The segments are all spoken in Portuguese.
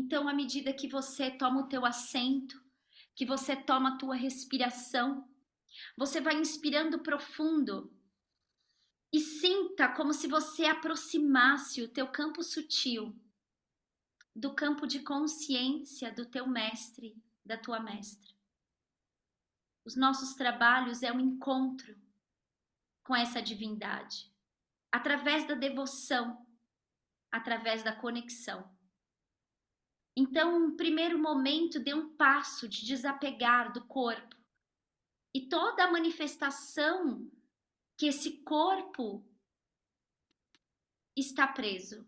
Então, à medida que você toma o teu assento, que você toma a tua respiração, você vai inspirando profundo e sinta como se você aproximasse o teu campo sutil do campo de consciência do teu mestre, da tua mestra. Os nossos trabalhos é um encontro com essa divindade, através da devoção, através da conexão. Então, um primeiro momento, dê um passo de desapegar do corpo e toda a manifestação que esse corpo está preso.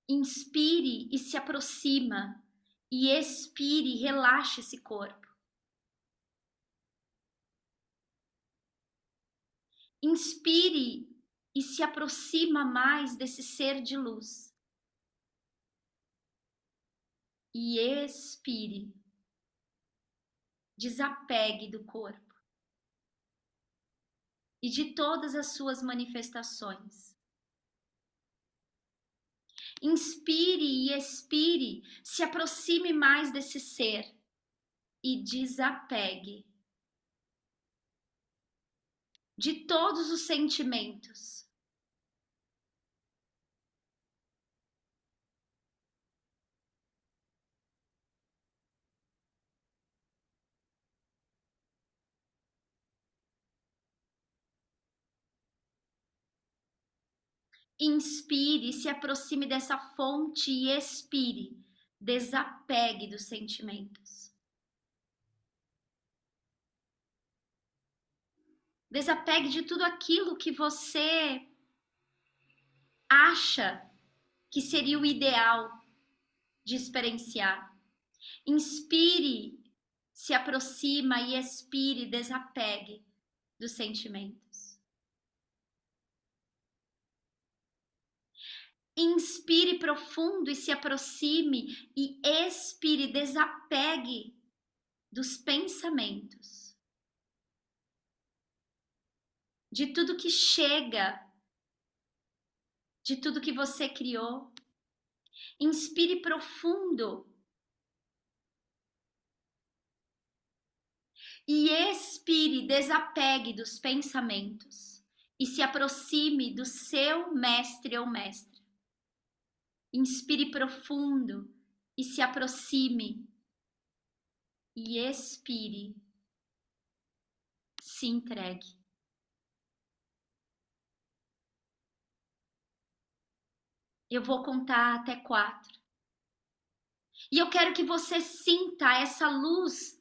Inspire e se aproxima, e expire e relaxe esse corpo. Inspire e se aproxima mais desse ser de luz. E expire. Desapegue do corpo e de todas as suas manifestações. Inspire e expire, se aproxime mais desse ser e desapegue de todos os sentimentos. Inspire, se aproxime dessa fonte e expire. Desapegue dos sentimentos. Desapegue de tudo aquilo que você acha que seria o ideal de experienciar. Inspire, se aproxima e expire, desapegue dos sentimentos. Inspire profundo e se aproxime e expire, desapegue dos pensamentos. De tudo que chega, de tudo que você criou. Inspire profundo e expire, desapegue dos pensamentos e se aproxime do seu mestre ou mestra. Inspire profundo e se aproxime e expire. Se entregue. Eu vou contar até 4. E eu quero que você sinta essa luz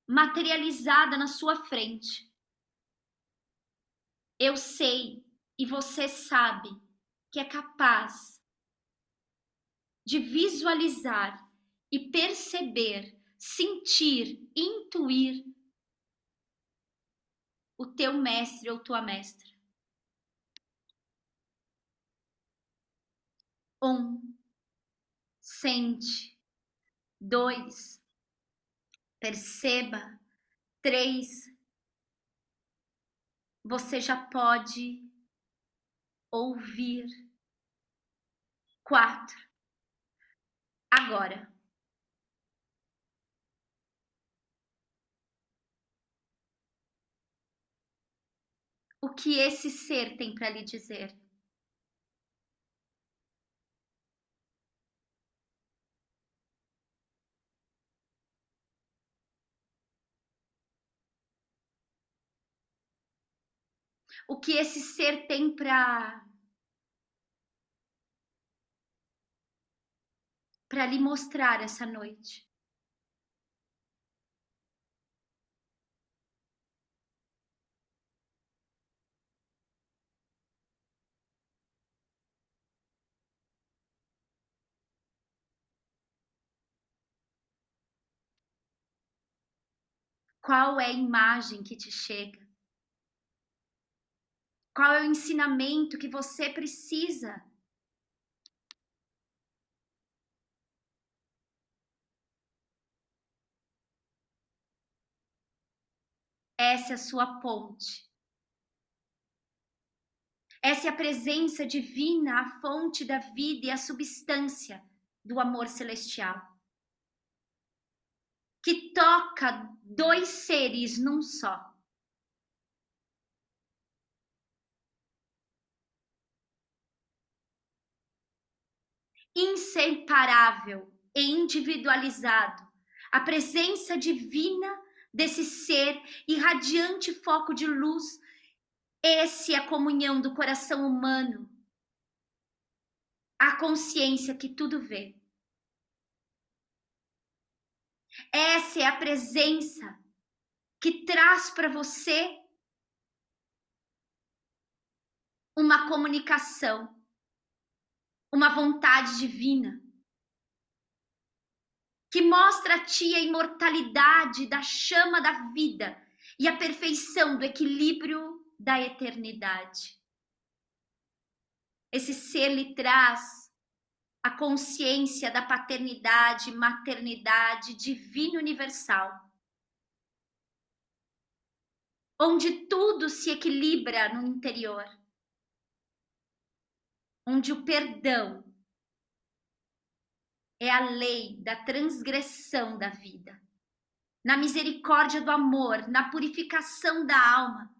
materializada na sua frente. Eu sei e você sabe que é capaz de visualizar e perceber, sentir, intuir o teu mestre ou tua mestra. 1. Sente. 2. Perceba. 3. Você já pode ouvir. 4. Agora. O que esse ser tem para lhe dizer? O que esse ser tem para lhe mostrar essa noite? Qual é a imagem que te chega? Qual é o ensinamento que você precisa? Essa é a sua ponte. Essa é a presença divina, a fonte da vida e a substância do amor celestial, que toca dois seres num só. Inseparável e individualizado, a presença divina desse ser irradiante foco de luz. Esse é a comunhão do coração humano, a consciência que tudo vê. Essa é a presença que traz para você uma comunicação, uma vontade divina, que mostra a ti a imortalidade da chama da vida e a perfeição do equilíbrio da eternidade. Esse ser lhe traz a consciência da paternidade, maternidade divina universal, onde tudo se equilibra no interior, onde o perdão é a lei da transgressão da vida, na misericórdia do amor, na purificação da alma.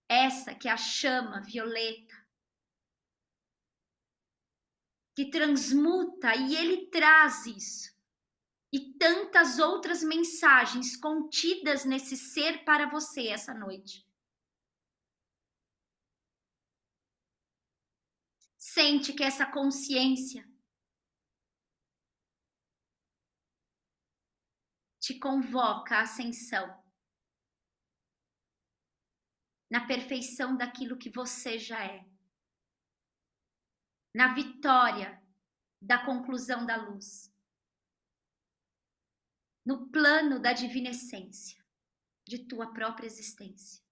Essa que é a chama violeta, que transmuta, e ele traz isso. E tantas outras mensagens contidas nesse ser para você essa noite. Sente que essa consciência te convoca à ascensão, na perfeição daquilo que você já é, na vitória da conclusão da luz, no plano da divina essência, de tua própria existência.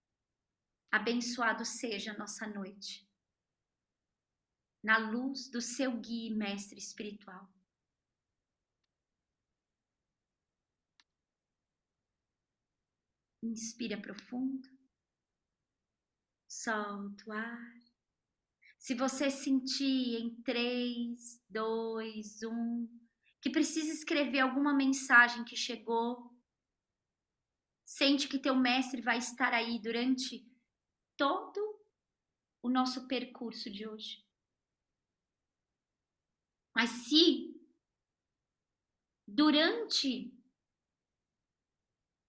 Abençoado seja a nossa noite, na luz do seu guia e mestre espiritual. Inspira profundo, solta o ar. Se você sentir em 3, 2, 1, que precisa escrever alguma mensagem que chegou, sente que teu mestre vai estar aí durante todo o nosso percurso de hoje. Mas se durante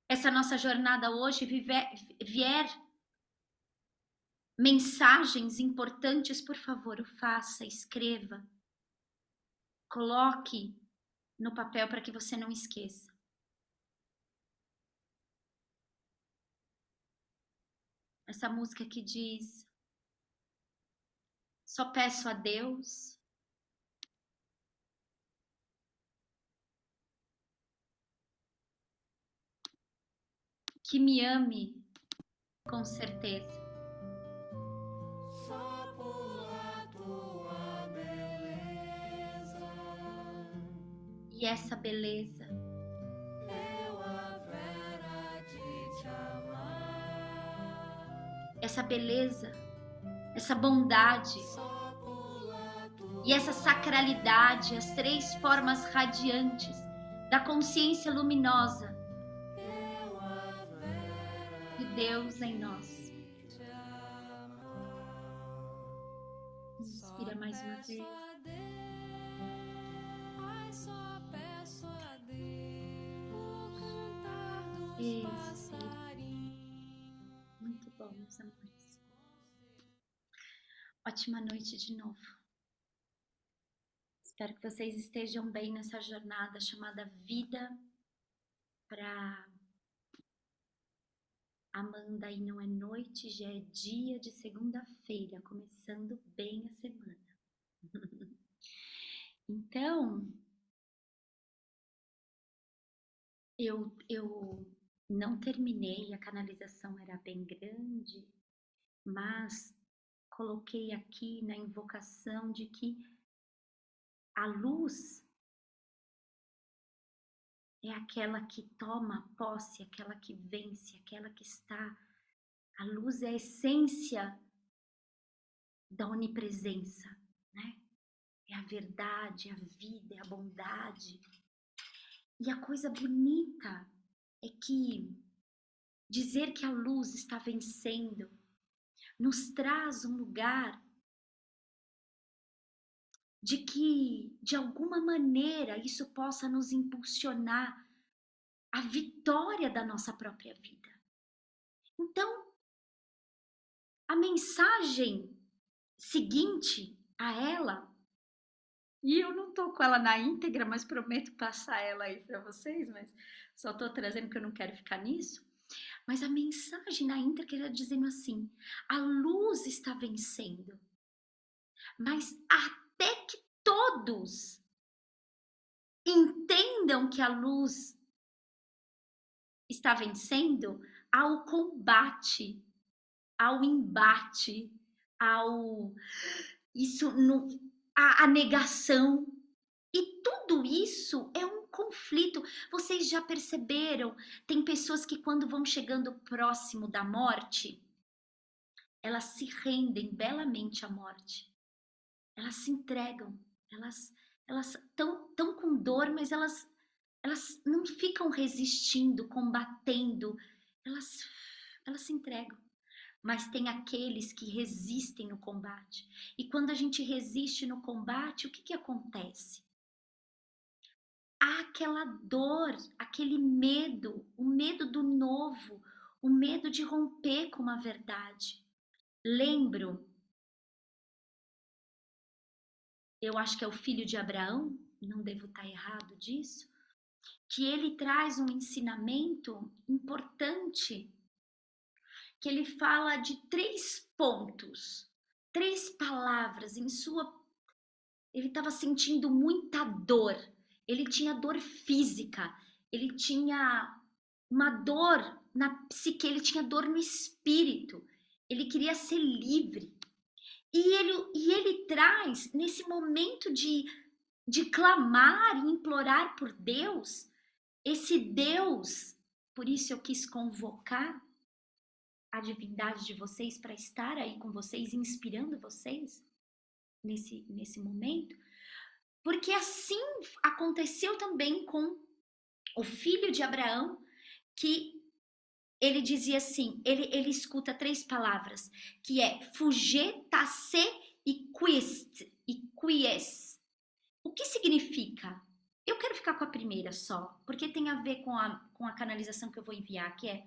essa nossa jornada hoje vier mensagens importantes, por favor, o faça, escreva, coloque no papel para que você não esqueça. Essa música que diz: só peço a Deus que me ame com certeza. Só por a tua beleza E essa beleza eu havera de te amar. essa beleza, essa bondade Só por a tua e essa sacralidade, as três formas radiantes da consciência luminosa eu havera de Deus em nós. de te amar. Inspira mais uma vez. Ai, só peço a Deus o cantar dos Isso. passarinhos. Muito bom, meus amores. Ótima noite de novo. Espero que vocês estejam bem nessa jornada chamada vida. Para Amanda, aí não é noite, já é dia de segunda-feira, começando bem a semana. Então, eu não terminei, a canalização era bem grande, mas coloquei aqui na invocação de que a luz é aquela que toma posse, aquela que vence, aquela que está. A luz é a essência da onipresença, né? É a verdade, é a vida, é a bondade. E a coisa bonita é que dizer que a luz está vencendo nos traz um lugar de que, de alguma maneira, isso possa nos impulsionar à vitória da nossa própria vida. Então, a mensagem seguinte a ela, e eu não tô com ela na íntegra, mas prometo passar ela aí para vocês, mas só tô trazendo que eu não quero ficar nisso. Mas a mensagem na íntegra era dizendo assim: a luz está vencendo, mas até que todos entendam que a luz está vencendo, ao combate, ao embate, ao isso no, a negação. E tudo isso é um conflito. Vocês já perceberam? Tem pessoas que quando vão chegando próximo da morte, elas se rendem belamente à morte. Elas se entregam. Elas estão com dor, mas elas não ficam resistindo, combatendo. Elas se entregam. Mas tem aqueles que resistem no combate. E quando a gente resiste no combate, o que acontece? Há aquela dor, aquele medo, o medo do novo, o medo de romper com uma verdade. Lembro, eu acho que é o filho de Abraão, não devo estar errado disso, que ele traz um ensinamento importante, que ele fala de 3 pontos, 3 palavras em sua. Ele estava sentindo muita dor, ele tinha dor física, ele tinha uma dor na psique, ele tinha dor no espírito, ele queria ser livre. E ele traz, nesse momento de clamar e implorar por Deus, esse Deus, por isso eu quis convocar a divindade de vocês para estar aí com vocês, inspirando vocês nesse momento, porque assim aconteceu também com o filho de Abraão, que ele dizia assim, ele escuta 3 palavras, que é fugir, tasse e quies. O que significa? Eu quero ficar com a primeira só, porque tem a ver com a canalização que eu vou enviar, que é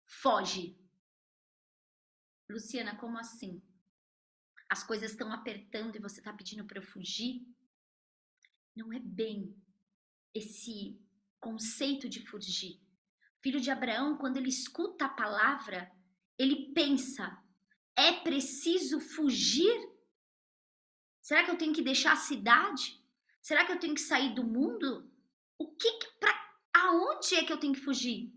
foge. Luciana, como assim? As coisas estão apertando e você está pedindo para eu fugir? Não é bem esse conceito de fugir. Filho de Abraão, quando ele escuta a palavra, ele pensa: é preciso fugir? Será que eu tenho que deixar a cidade? Será que eu tenho que sair do mundo? Aonde é que eu tenho que fugir?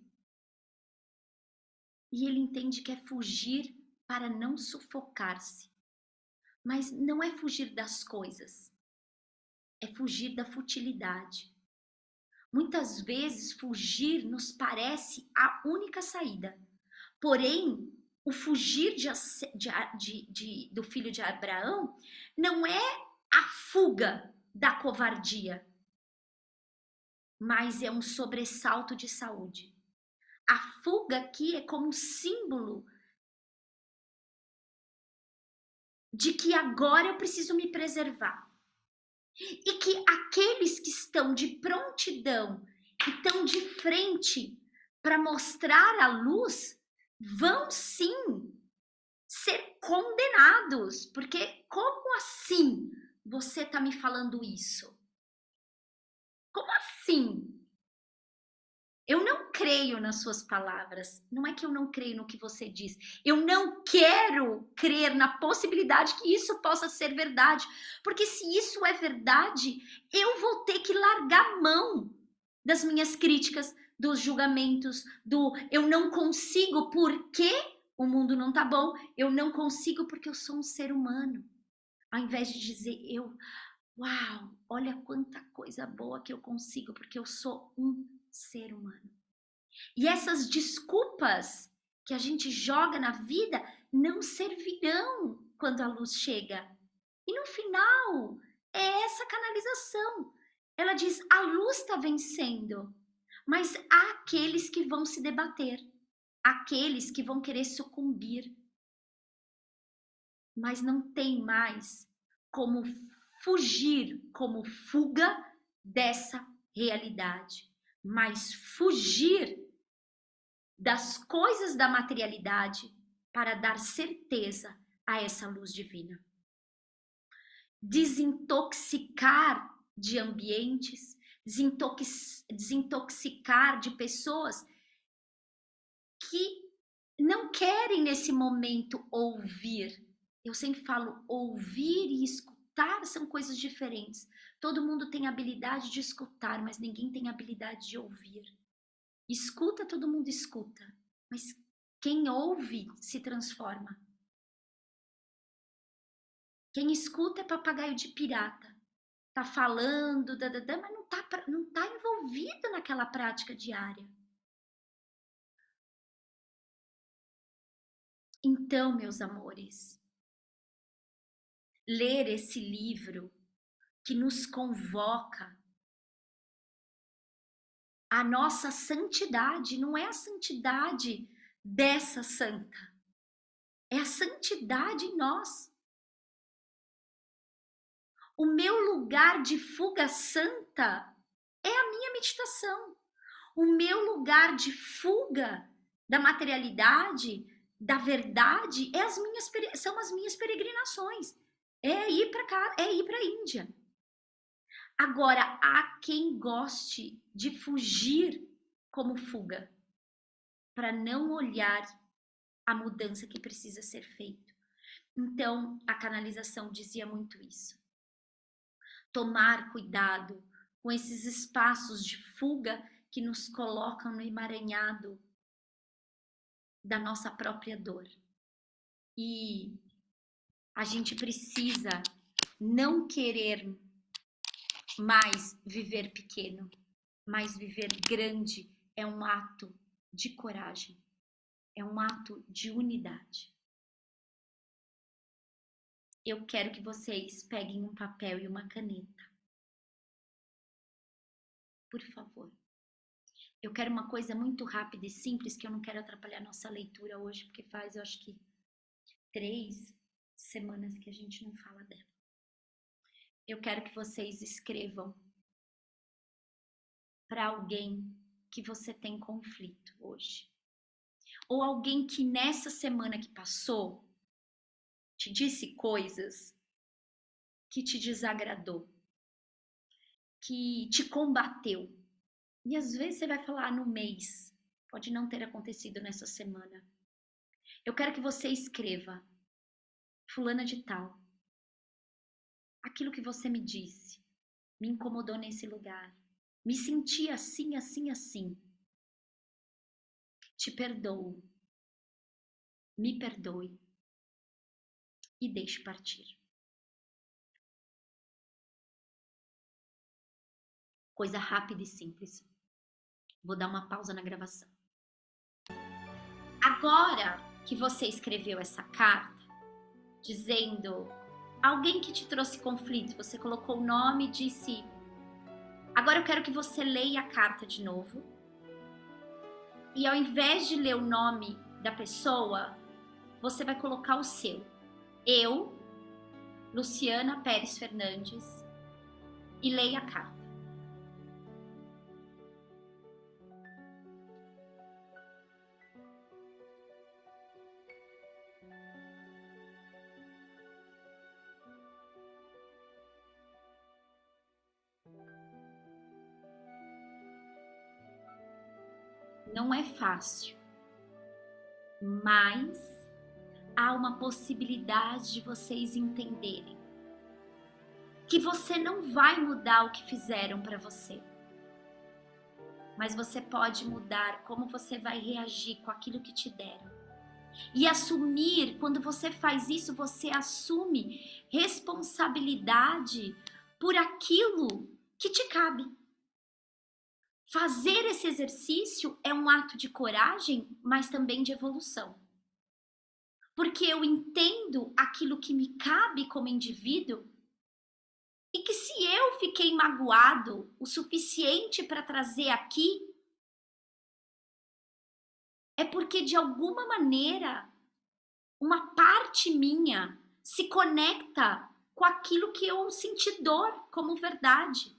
E ele entende que é fugir para não sufocar-se. Mas não é fugir das coisas, é fugir da futilidade. Muitas vezes fugir nos parece a única saída. Porém, o fugir do filho de Abraão não é a fuga da covardia, mas é um sobressalto de saúde. A fuga aqui é como um símbolo de que agora eu preciso me preservar. E que aqueles que estão de prontidão, que estão de frente para mostrar a luz, vão sim ser condenados. Porque como assim você está me falando isso? Como assim? Eu não creio nas suas palavras. Não é que eu não creio no que você diz. Eu não quero crer na possibilidade que isso possa ser verdade. Porque se isso é verdade, eu vou ter que largar mão das minhas críticas, dos julgamentos, do eu não consigo porque o mundo não tá bom. Eu não consigo porque eu sou um ser humano. Ao invés de dizer uau, olha quanta coisa boa que eu consigo porque eu sou um ser humano. E essas desculpas que a gente joga na vida não servirão quando a luz chega. E no final, é essa canalização. Ela diz, a luz está vencendo, mas há aqueles que vão se debater, aqueles que vão querer sucumbir. Mas não tem mais como fugir, como fuga dessa realidade, mas fugir das coisas da materialidade para dar certeza a essa luz divina. Desintoxicar de ambientes, desintoxicar de pessoas que não querem nesse momento ouvir. Eu sempre falo, ouvir e escutar são coisas diferentes. Todo mundo tem habilidade de escutar, mas ninguém tem habilidade de ouvir. Escuta, todo mundo escuta, mas quem ouve se transforma. Quem escuta é papagaio de pirata. Tá falando, mas não tá envolvido naquela prática diária. Então, meus amores, ler esse livro que nos convoca a nossa santidade, não é a santidade dessa santa, é a santidade em nós. O meu lugar de fuga santa é a minha meditação. O meu lugar de fuga da materialidade, da verdade, são as minhas peregrinações. É ir para cá, é ir para a Índia. Agora, há quem goste de fugir como fuga, para não olhar a mudança que precisa ser feita. Então, a canalização dizia muito isso. Tomar cuidado com esses espaços de fuga que nos colocam no emaranhado da nossa própria dor. E a gente precisa não querer mais viver pequeno, mas viver grande é um ato de coragem, é um ato de unidade. Eu quero que vocês peguem um papel e uma caneta. Por favor. Eu quero uma coisa muito rápida e simples, que eu não quero atrapalhar nossa leitura hoje, porque faz, eu acho que 3 semanas que a gente não fala dela. Eu quero que vocês escrevam para alguém que você tem conflito hoje. Ou alguém que nessa semana que passou te disse coisas que te desagradou, que te combateu. E às vezes você vai falar no mês, pode não ter acontecido nessa semana. Eu quero que você escreva, fulana de tal, aquilo que você me disse, me incomodou nesse lugar, me senti assim, assim, assim. Te perdoo, me perdoe e deixe partir. Coisa rápida e simples. Vou dar uma pausa na gravação. Agora que você escreveu essa carta, dizendo alguém que te trouxe conflito, você colocou o nome e disse. Agora eu quero que você leia a carta de novo. E ao invés de ler o nome da pessoa, você vai colocar o seu. Eu, Luciana Pérez Fernandes, e leia a carta. Não é fácil, mas há uma possibilidade de vocês entenderem que você não vai mudar o que fizeram para você, mas você pode mudar como você vai reagir com aquilo que te deram. E assumir, quando você faz isso, você assume responsabilidade por aquilo que te cabe. Fazer esse exercício é um ato de coragem, mas também de evolução. Porque eu entendo aquilo que me cabe como indivíduo e que se eu fiquei magoado o suficiente para trazer aqui, é porque de alguma maneira uma parte minha se conecta com aquilo que eu senti dor como verdade.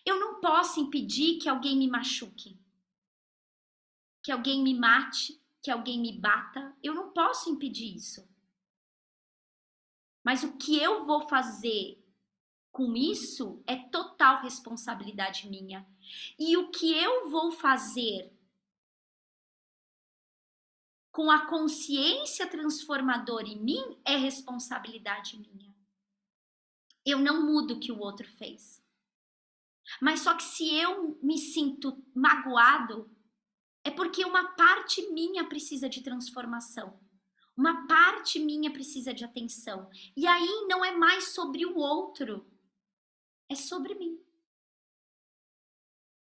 Eu não posso impedir que alguém me machuque, que alguém me mate, que alguém me bata. Eu não posso impedir isso. Mas o que eu vou fazer com isso é total responsabilidade minha. E o que eu vou fazer com a consciência transformadora em mim é responsabilidade minha. Eu não mudo o que o outro fez. Mas só que se eu me sinto magoado, é porque uma parte minha precisa de transformação. Uma parte minha precisa de atenção. E aí não é mais sobre o outro, é sobre mim.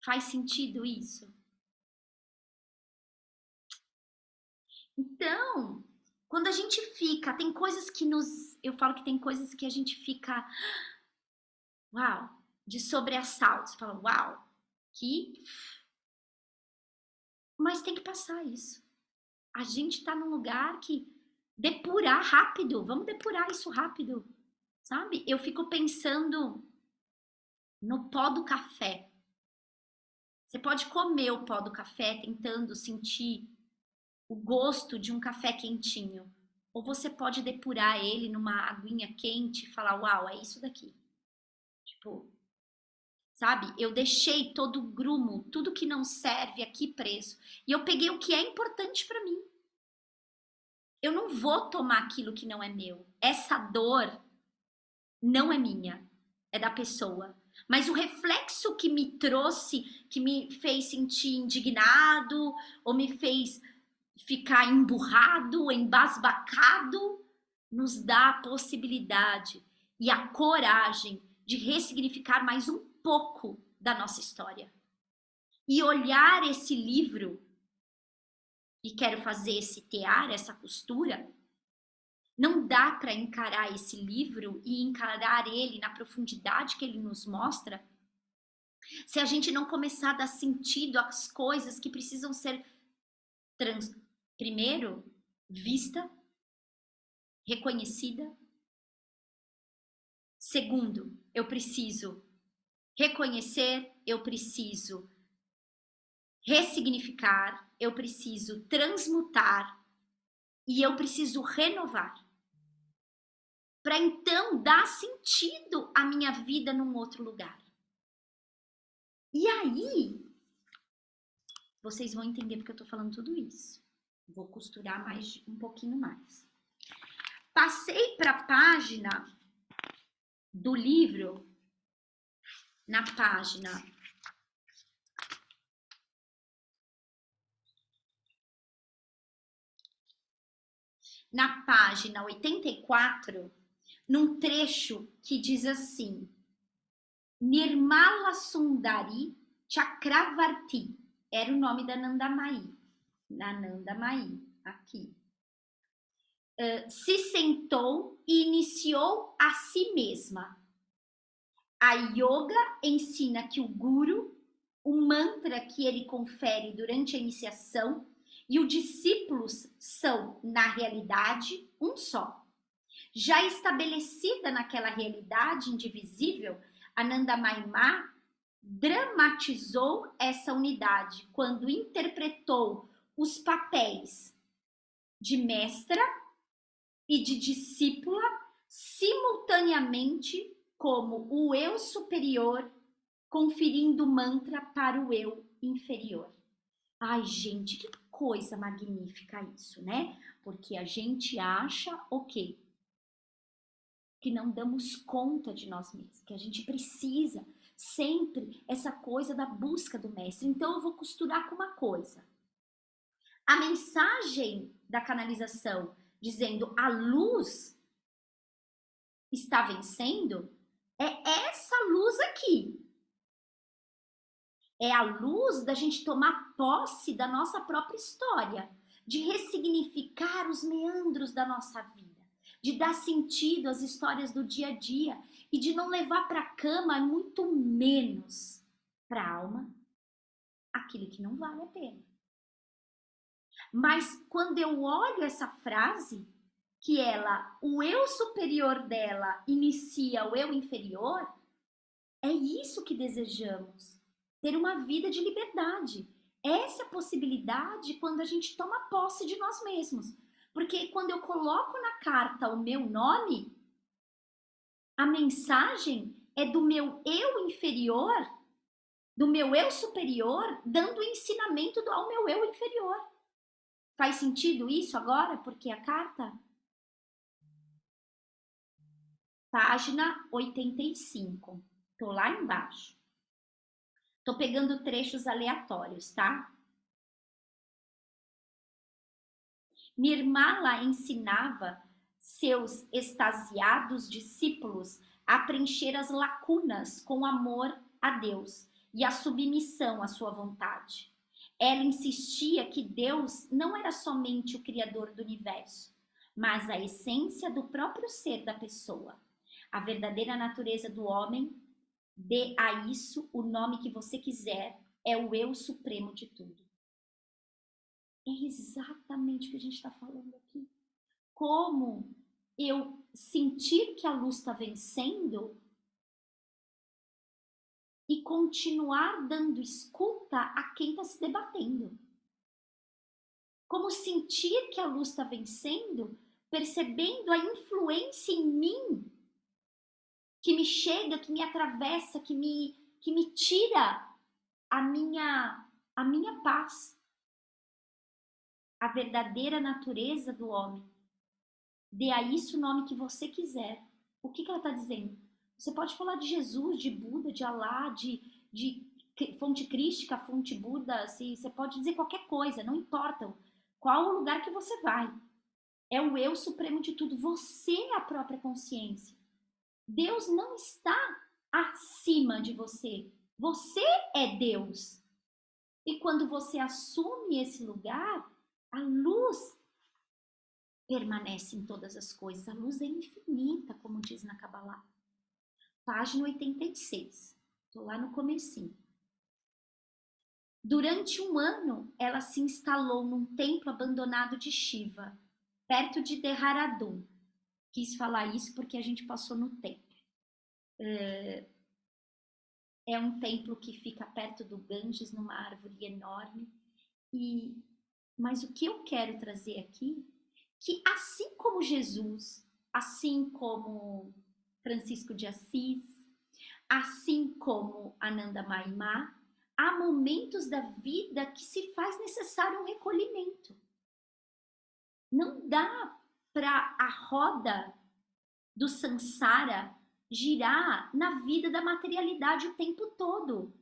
Faz sentido isso? Então, quando a gente fica, tem coisas que eu falo que tem coisas que a gente fica, uau, de sobressalto. Você fala, uau, que... Mas tem que passar isso. A gente tá num lugar que depurar rápido, vamos depurar isso rápido, sabe? Eu fico pensando no pó do café. Você pode comer o pó do café tentando sentir o gosto de um café quentinho. Ou você pode depurar ele numa aguinha quente e falar, uau, é isso daqui. Tipo, sabe? Eu deixei todo o grumo, tudo que não serve aqui preso. E eu peguei o que é importante para mim. Eu não vou tomar aquilo que não é meu. Essa dor não é minha, é da pessoa. Mas o reflexo que me trouxe, que me fez sentir indignado, ou me fez ficar emburrado, embasbacado, nos dá a possibilidade e a coragem de ressignificar mais um pouco da nossa história. E olhar esse livro, e quero fazer esse tear, essa costura, não dá para encarar esse livro e encarar ele na profundidade que ele nos mostra se a gente não começar a dar sentido às coisas que precisam ser primeiro, vista, reconhecida. Segundo, eu preciso reconhecer, eu preciso ressignificar, eu preciso transmutar e eu preciso renovar. Para então dar sentido à minha vida num outro lugar. E aí, vocês vão entender porque eu tô falando tudo isso. Vou costurar mais um pouquinho mais. Passei para a página do livro, na página 84, num trecho que diz assim: Nirmala Sundari Chakravarti, era o nome da Nanda Mahi, aqui. Se sentou e iniciou a si mesma. A yoga ensina que o guru, o mantra que ele confere durante a iniciação, e o discípulos são, na realidade, um só. Já estabelecida naquela realidade indivisível, Anandamayi Ma dramatizou essa unidade quando interpretou os papéis de mestra e de discípula simultaneamente como o eu superior conferindo mantra para o eu inferior. Ai, gente, que coisa magnífica isso, né? Porque a gente acha, ok, que não damos conta de nós mesmos, que a gente precisa sempre essa coisa da busca do mestre. Então eu vou costurar com uma coisa. A mensagem da canalização dizendo a luz está vencendo é essa luz aqui. É a luz da gente tomar posse da nossa própria história, de ressignificar os meandros da nossa vida, de dar sentido às histórias do dia a dia e de não levar para a cama, muito menos para a alma, aquilo que não vale a pena. Mas quando eu olho essa frase, que o eu superior dela inicia o eu inferior, é isso que desejamos, ter uma vida de liberdade. Essa é a possibilidade quando a gente toma posse de nós mesmos. Porque quando eu coloco na carta o meu nome, a mensagem é do meu eu inferior, do meu eu superior, dando ensinamento ao meu eu inferior. Faz sentido isso agora? Porque a carta? Página 85. Tô lá embaixo. Tô pegando trechos aleatórios, tá? Nirmala ensinava seus extasiados discípulos a preencher as lacunas com amor a Deus e a submissão à sua vontade. Ela insistia que Deus não era somente o criador do universo, mas a essência do próprio ser da pessoa. A verdadeira natureza do homem, dê a isso o nome que você quiser, é o eu supremo de tudo. É exatamente o que a gente está falando aqui. Como eu sentir que a luz está vencendo e continuar dando escuta a quem está se debatendo. Como sentir que a luz está vencendo, percebendo a influência em mim que me chega, que me atravessa, que me tira a minha paz. A verdadeira natureza do homem. Dê a isso o nome que você quiser. O que ela está dizendo? Você pode falar de Jesus, de Buda, de Alá, de fonte crística, fonte Buda, assim, você pode dizer qualquer coisa, não importa qual o lugar que você vai. É o eu supremo de tudo. Você é a própria consciência. Deus não está acima de você. Você é Deus. E quando você assume esse lugar, a luz permanece em todas as coisas. A luz é infinita, como diz na Kabbalah. Página 86. Estou lá no comecinho. Durante um ano, ela se instalou num templo abandonado de Shiva, perto de Dehradun. Quis falar isso porque a gente passou no templo. É um templo que fica perto do Ganges, numa árvore enorme. Mas o que eu quero trazer aqui, que assim como Jesus, assim como Francisco de Assis, assim como Ananda Maimá, há momentos da vida que se faz necessário um recolhimento. Não dá para a roda do samsara girar na vida da materialidade o tempo todo.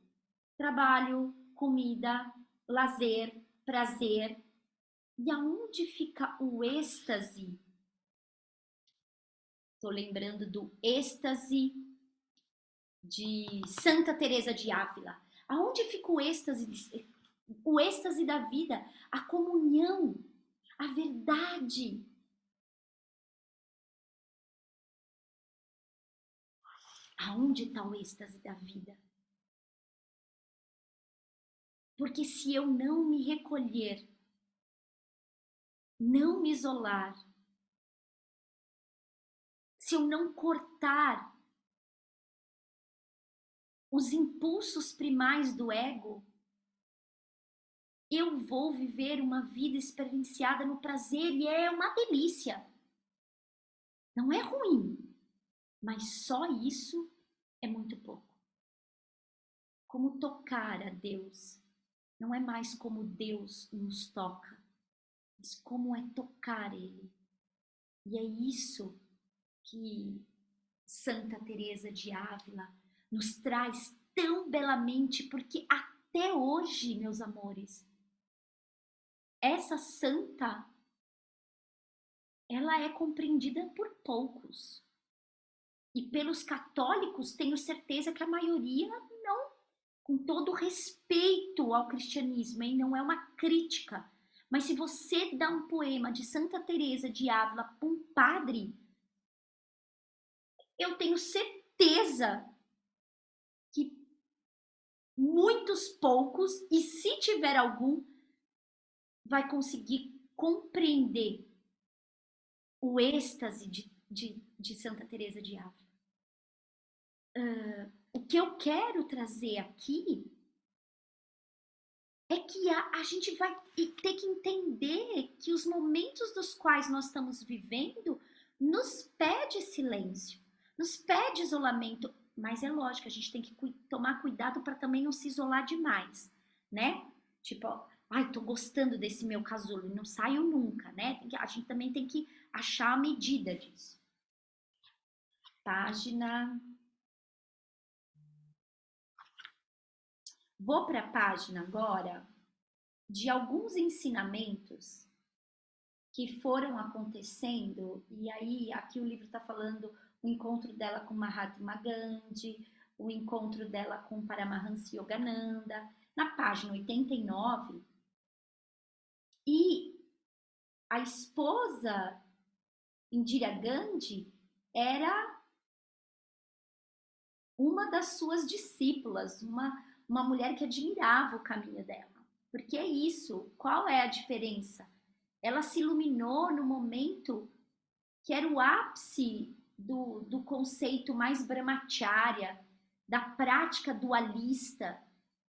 Trabalho, comida, lazer, prazer. E aonde fica o êxtase? Estou lembrando do êxtase de Santa Teresa de Ávila. Aonde fica o êxtase da vida, a comunhão, a verdade. Aonde está o êxtase da vida? Porque se eu não me recolher, não me isolar, se eu não cortar os impulsos primais do ego, eu vou viver uma vida experienciada no prazer e é uma delícia. Não é ruim, mas só isso é muito pouco. Como tocar a Deus não é mais como Deus nos toca, mas como é tocar Ele. E é isso que Santa Teresa de Ávila nos traz tão belamente, porque até hoje, meus amores, essa santa, ela é compreendida por poucos. E pelos católicos, tenho certeza que a maioria com todo respeito ao cristianismo, hein? Não é uma crítica. Mas se você dá um poema de Santa Teresa de Ávila para um padre, eu tenho certeza que muitos poucos, e se tiver algum, vai conseguir compreender o êxtase de Santa Teresa de Ávila. O que eu quero trazer aqui é que a gente vai ter que entender que os momentos dos quais nós estamos vivendo nos pede silêncio, nos pede isolamento, mas é lógico, a gente tem que tomar cuidado para também não se isolar demais, né? Tipo, ai, tô gostando desse meu casulo, não saio nunca, né? A gente também tem que achar a medida disso. Página... Vou para a página agora de alguns ensinamentos que foram acontecendo, e aí aqui o livro está falando o encontro dela com Mahatma Gandhi, o encontro dela com Paramahansa Yogananda, na página 89, e a esposa Indira Gandhi era uma das suas discípulas, uma mulher que admirava o caminho dela. Porque é isso, qual é a diferença? Ela se iluminou no momento que era o ápice do conceito mais brahmacharya, da prática dualista,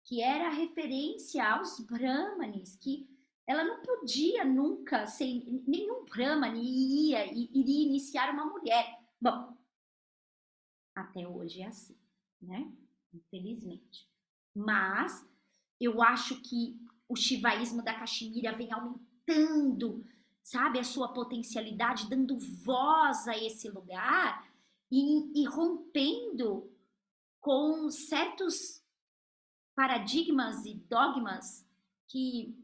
que era a referência aos brahmanes, que ela não podia nunca ser, nenhum brahmane iria iniciar uma mulher. Bom, até hoje é assim, né? Infelizmente. Mas eu acho que o shivaísmo da Caxemira vem aumentando, sabe, a sua potencialidade, dando voz a esse lugar e rompendo com certos paradigmas e dogmas que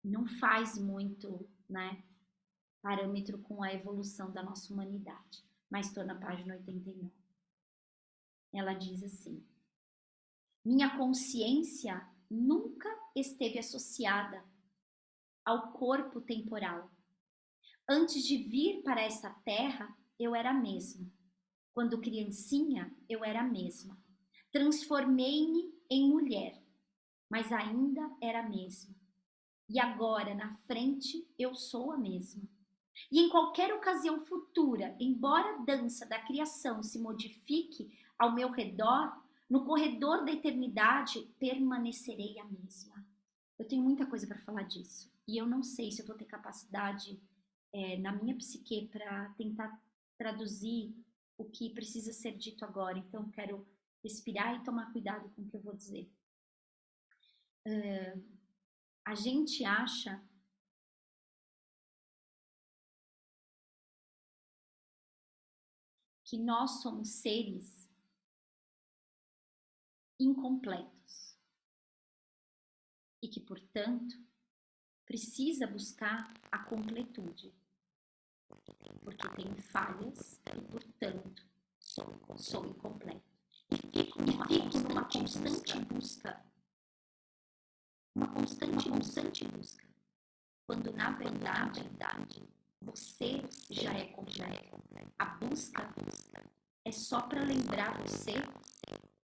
não faz muito, né, parâmetro com a evolução da nossa humanidade. Mas estou na página 89. Ela diz assim: minha consciência nunca esteve associada ao corpo temporal. Antes de vir para essa terra, eu era a mesma. Quando criancinha, eu era a mesma. Transformei-me em mulher, mas ainda era a mesma. E agora, na frente, eu sou a mesma. E em qualquer ocasião futura, embora a dança da criação se modifique ao meu redor, no corredor da eternidade, permanecerei a mesma. Eu tenho muita coisa para falar disso. E eu não sei se eu vou ter capacidade na minha psique para tentar traduzir o que precisa ser dito agora. Então, quero respirar e tomar cuidado com o que eu vou dizer. A gente acha que nós somos seres incompletos e que, portanto, precisa buscar a completude, porque tem falhas e, portanto, sou incompleto. E fico numa constante busca, uma constante busca, quando na verdade você já é completo. A busca é só para lembrar você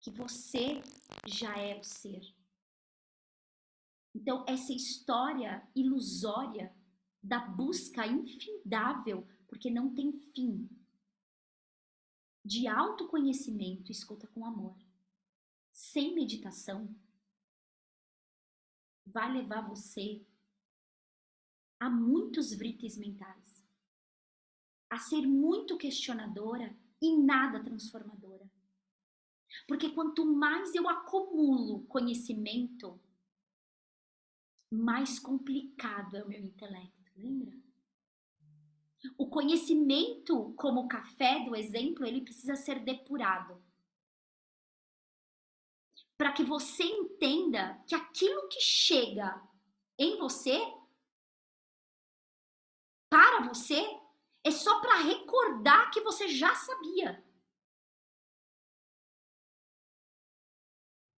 que você já é o ser. Então, essa história ilusória da busca infindável, porque não tem fim, de autoconhecimento, escuta com amor, sem meditação, vai levar você a muitos vritis mentais, a ser muito questionadora e nada transformadora. Porque quanto mais eu acumulo conhecimento, mais complicado é o meu intelecto, lembra? O conhecimento, como o café do exemplo, ele precisa ser depurado. Para que você entenda que aquilo que chega em você, para você, é só para recordar que você já sabia.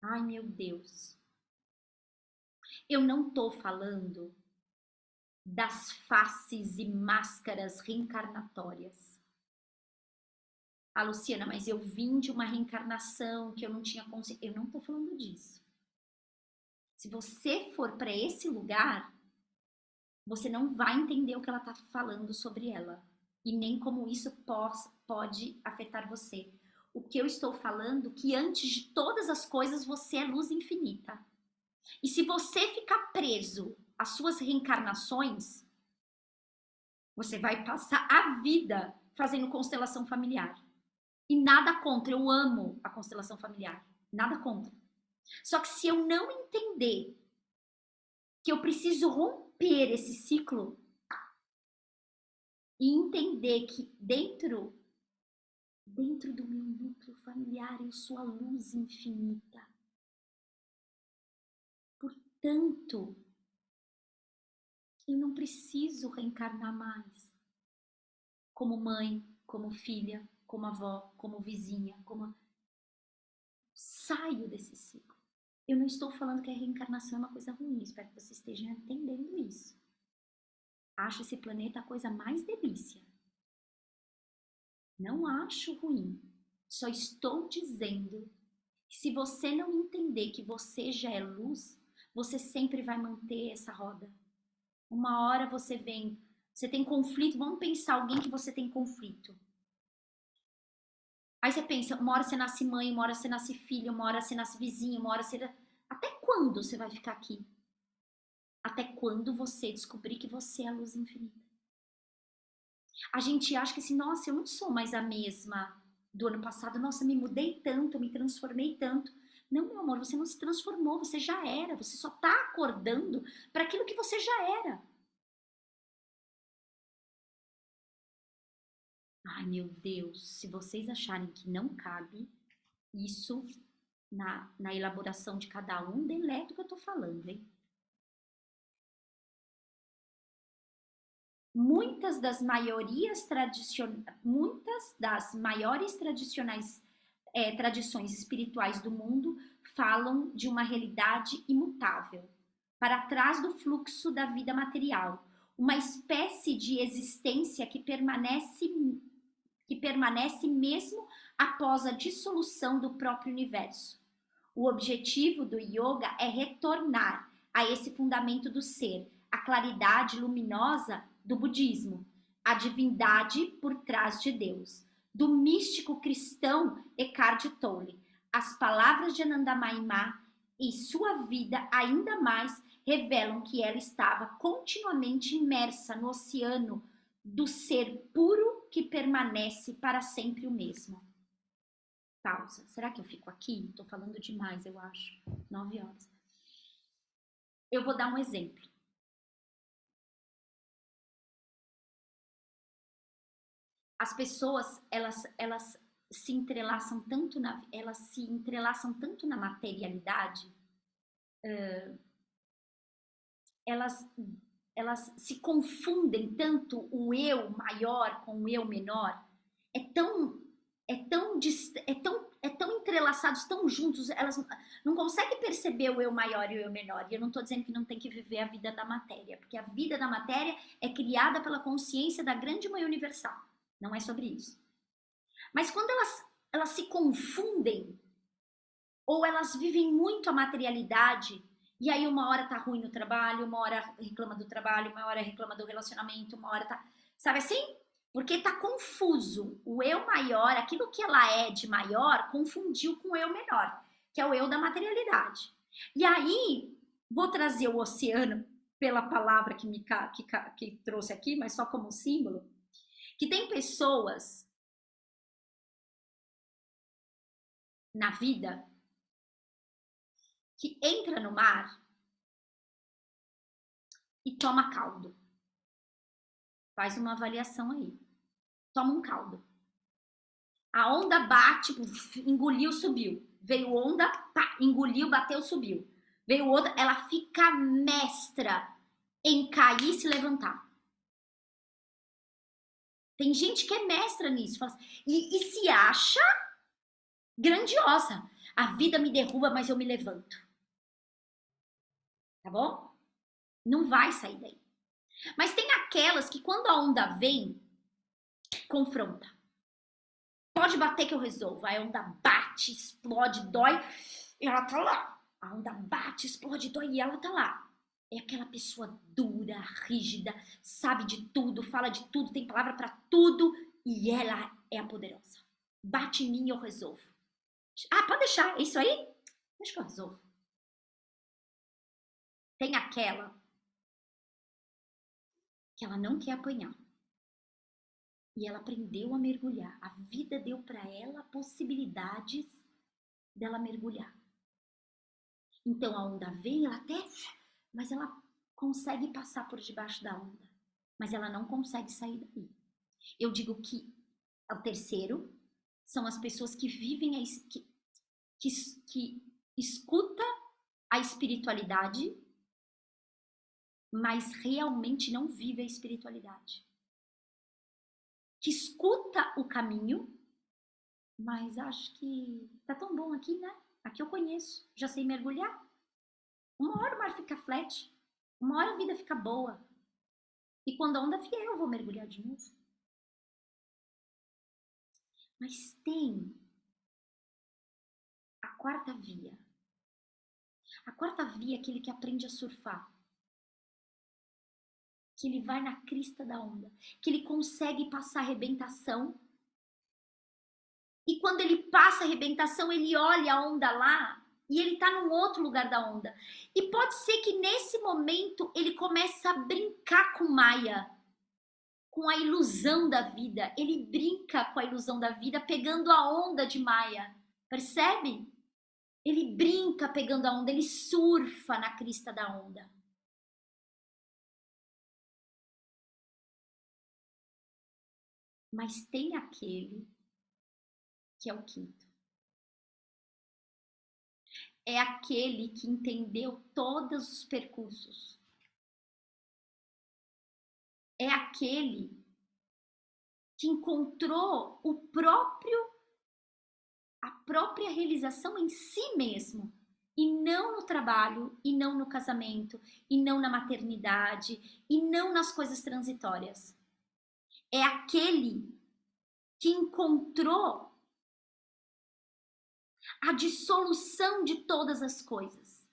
Ai, meu Deus. Eu não tô falando das faces e máscaras reencarnatórias. Ah, Luciana, mas eu vim de uma reencarnação que eu não tinha consciência. Eu não tô falando disso. Se você for para esse lugar, você não vai entender o que ela tá falando sobre ela. E nem como isso pode afetar você. O que eu estou falando, que antes de todas as coisas, você é luz infinita. E se você ficar preso às suas reencarnações, você vai passar a vida fazendo constelação familiar. E nada contra, eu amo a constelação familiar. Nada contra. Só que se eu não entender que eu preciso romper esse ciclo e entender que dentro do meu núcleo familiar eu sou a luz infinita. Portanto, eu não preciso reencarnar mais. Como mãe, como filha, como avó, como vizinha, saio desse ciclo. Eu não estou falando que a reencarnação é uma coisa ruim, espero que você esteja entendendo isso. Acho esse planeta a coisa mais delícia. Não acho ruim. Só estou dizendo que se você não entender que você já é luz, você sempre vai manter essa roda. Uma hora você tem conflito, vamos pensar alguém que você tem conflito. Aí você pensa, uma hora você nasce mãe, uma hora você nasce filha, uma hora você nasce vizinho, uma hora você... Até quando você vai ficar aqui? Até quando você descobrir que você é a luz infinita? A gente acha que assim, nossa, eu não sou mais a mesma do ano passado, nossa, me mudei tanto, me transformei tanto. Não, meu amor, você não se transformou, você já era, você só tá acordando para aquilo que você já era. Ai, meu Deus, se vocês acharem que não cabe isso na elaboração de cada um, deleta o que eu tô falando, hein? Muitas das maiores tradições espirituais do mundo falam de uma realidade imutável, para trás do fluxo da vida material, uma espécie de existência que permanece mesmo após a dissolução do próprio universo. O objetivo do yoga é retornar a esse fundamento do ser, a claridade luminosa do budismo, a divindade por trás de Deus. Do místico cristão Eckhart Tolle, as palavras de Anandamayi Ma e sua vida ainda mais revelam que ela estava continuamente imersa no oceano do ser puro que permanece para sempre o mesmo. Pausa. Será que eu fico aqui? Tô falando demais, eu acho. 9 horas. Eu vou dar um exemplo. As pessoas, elas se entrelaçam tanto na materialidade, elas se confundem tanto o eu maior com o eu menor. É tão entrelaçados, tão juntos, elas não conseguem perceber o eu maior e o eu menor. E eu não estou dizendo que não tem que viver a vida da matéria, porque a vida da matéria é criada pela consciência da grande mãe universal. Não é sobre isso. Mas quando elas se confundem, ou elas vivem muito a materialidade, e aí uma hora tá ruim no trabalho, uma hora reclama do trabalho, uma hora reclama do relacionamento, uma hora tá... Sabe assim? Porque tá confuso. O eu maior, aquilo que ela é de maior, confundiu com o eu menor, que é o eu da materialidade. E aí, vou trazer o oceano pela palavra que trouxe aqui, mas só como símbolo, que tem pessoas na vida que entra no mar e toma caldo. Faz uma avaliação aí. Toma um caldo. A onda bate, engoliu, subiu. Veio onda, pá, engoliu, bateu, subiu. Veio outra, ela fica mestra em cair e se levantar. Tem gente que é mestra nisso. E se acha grandiosa. A vida me derruba, mas eu me levanto. Tá bom? Não vai sair daí. Mas tem aquelas que quando a onda vem, confronta. Pode bater que eu resolvo. A onda bate, explode, dói, e ela tá lá. A onda bate, explode, dói, e ela tá lá. É aquela pessoa dura, rígida, sabe de tudo, fala de tudo, tem palavra pra tudo, e ela é a poderosa. Bate em mim e eu resolvo. Ah, pode deixar, é isso aí? Deixa que eu resolvo. Tem aquela que ela não quer apanhar. E ela aprendeu a mergulhar. A vida deu para ela possibilidades dela mergulhar. Então a onda vem, ela até, mas ela consegue passar por debaixo da onda, mas ela não consegue sair daí. Eu digo que o terceiro são as pessoas que vivem que escuta a espiritualidade, mas realmente não vive a espiritualidade. Que escuta o caminho, mas acho que tá tão bom aqui, né? Aqui eu conheço, já sei mergulhar. Uma hora o mar fica flat, uma hora a vida fica boa. E quando a onda vier, eu vou mergulhar de novo. Mas tem a quarta via. A quarta via é aquele que aprende a surfar. Que ele vai na crista da onda. Que ele consegue passar a arrebentação. E quando ele passa a arrebentação, ele olha a onda lá e ele tá num outro lugar da onda. E pode ser que nesse momento ele comece a brincar com Maia, com a ilusão da vida. Ele brinca com a ilusão da vida, pegando a onda de Maia. Percebe? Ele brinca pegando a onda, ele surfa na crista da onda. Mas tem aquele que é o quinto. É aquele que entendeu todos os percursos. É aquele que encontrou a própria realização em si mesmo, e não no trabalho, e não no casamento, e não na maternidade, e não nas coisas transitórias. É aquele que encontrou a dissolução de todas as coisas.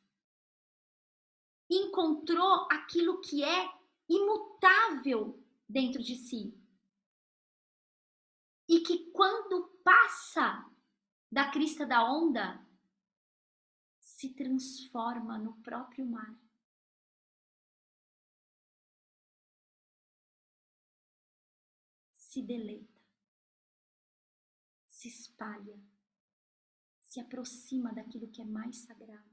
Encontrou aquilo que é imutável dentro de si. E que quando passa da crista da onda, se transforma no próprio mar. Se deleita, se espalha, se aproxima daquilo que é mais sagrado,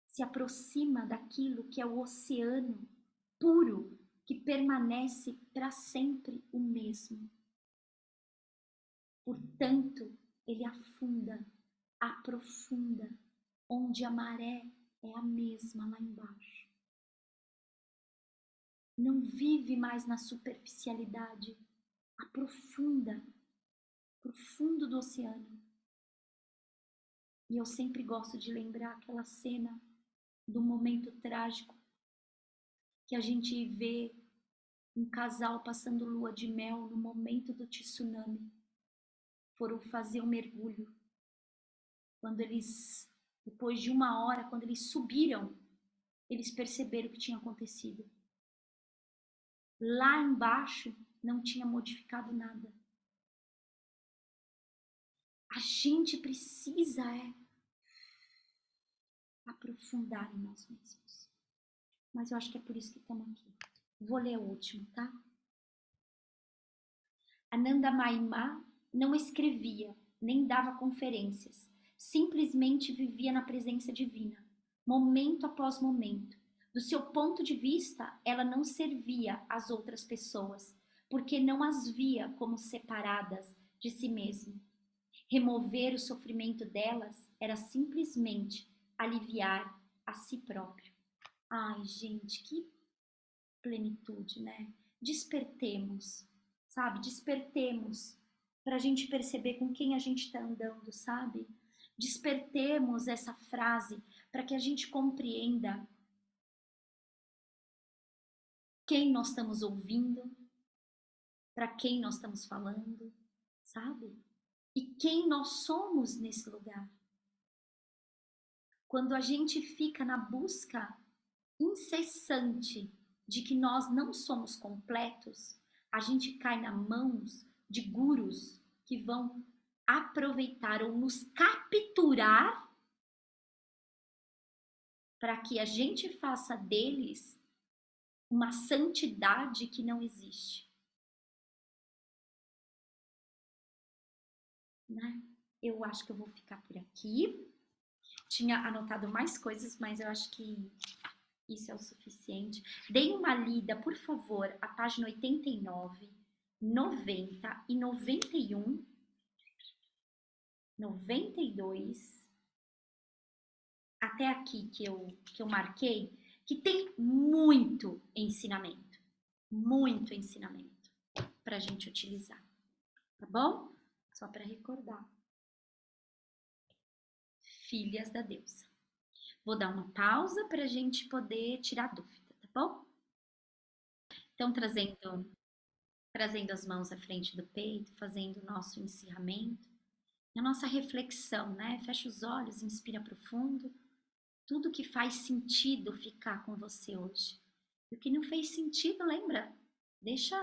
se aproxima daquilo que é o oceano puro, que permanece para sempre o mesmo. Portanto, ele afunda, aprofunda, onde a maré é a mesma lá embaixo. Não vive mais na superficialidade, aprofunda, profundo do oceano. E eu sempre gosto de lembrar aquela cena do momento trágico que a gente vê um casal passando lua de mel no momento do tsunami. Foram fazer um mergulho. Quando eles, depois de 1 hora, quando eles subiram, eles perceberam o que tinha acontecido. Lá embaixo não tinha modificado nada. A gente precisa aprofundar em nós mesmos. Mas eu acho que é por isso que estamos aqui. Vou ler o último, tá? Ananda Maima não escrevia, nem dava conferências. Simplesmente vivia na presença divina, momento após momento. Do seu ponto de vista, ela não servia às outras pessoas, porque não as via como separadas de si mesma. Remover o sofrimento delas era simplesmente aliviar a si próprio. Ai, gente, que plenitude, né? Despertemos, sabe? Despertemos para a gente perceber com quem a gente está andando, sabe? Despertemos essa frase para que a gente compreenda quem nós estamos ouvindo, para quem nós estamos falando, sabe? E quem nós somos nesse lugar. Quando a gente fica na busca incessante de que nós não somos completos, a gente cai nas mãos de gurus que vão aproveitar ou nos capturar para que a gente faça deles uma santidade que não existe. Né? Eu acho que eu vou ficar por aqui. Tinha anotado mais coisas, mas eu acho que isso é o suficiente. Deem uma lida, por favor, a página 89, 90 e 91, 92, até aqui que eu marquei, que tem muito ensinamento para a gente utilizar, tá bom? Só para recordar. Filhas da deusa. Vou dar uma pausa para a gente poder tirar dúvida, tá bom? Então, trazendo as mãos à frente do peito, fazendo o nosso encerramento, a nossa reflexão, né? Fecha os olhos, inspira profundo. Tudo que faz sentido ficar com você hoje. E o que não fez sentido, lembra? Deixa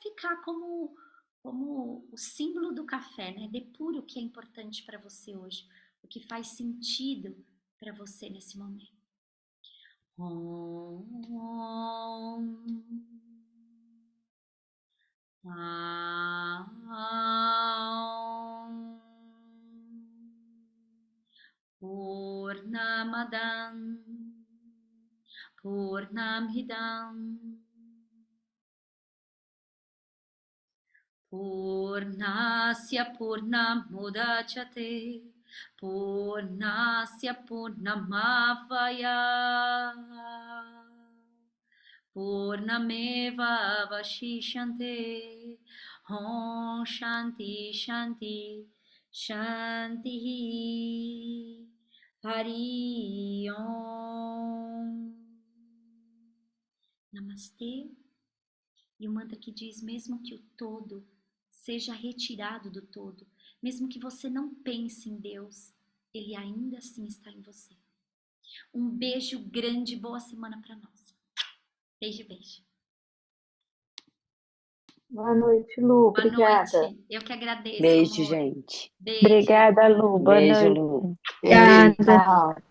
ficar como o símbolo do café, né? Depura o que é importante para você hoje, o que faz sentido para você nesse momento. Purnamadam Purnamidam Purnasya Purnamudachyate Purnasya Purnamavaya Purnameva Vashishyante Om Shanti Shanti Shanti Hari Om. Namastê. E o mantra que diz, mesmo que o todo seja retirado do todo, mesmo que você não pense em Deus, Ele ainda assim está em você. Um beijo grande, boa semana para nós. Beijo, beijo. Boa noite, Lu. Boa Obrigada. noite. Eu que agradeço, Beijo, amor. gente. Beijo. Obrigada, Lu. Boa Beijo, noite. Lu. Obrigada. Tchau.